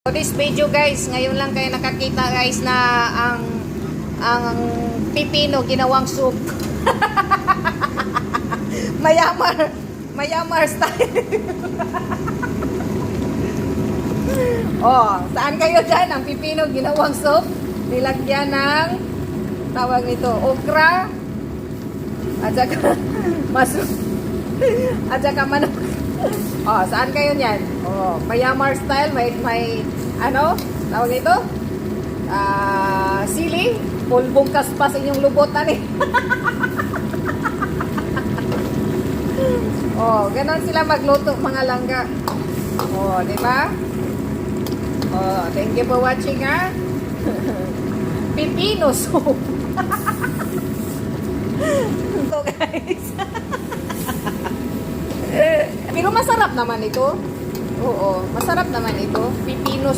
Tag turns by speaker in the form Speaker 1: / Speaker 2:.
Speaker 1: For this video guys, ngayon lang kayo nakakita guys na ang pipino ginawang soup. Mayamar style. Oh, saan kayo dyan? Ang pipino ginawang soup, nilagyan ng tawag nito, okra at saka at saka manok. Oh, saan kayo niyan? Oh, Mayamar style, may ano, tawag nito? Sili, pulbong kaspas inyong lubotan eh. Oh, ganon sila magluto mga langga. Oh, di ba? Oh, thank you for watching ha. Pipino soup. So guys. Pero masarap naman ito. Oo, masarap naman ito. Pipino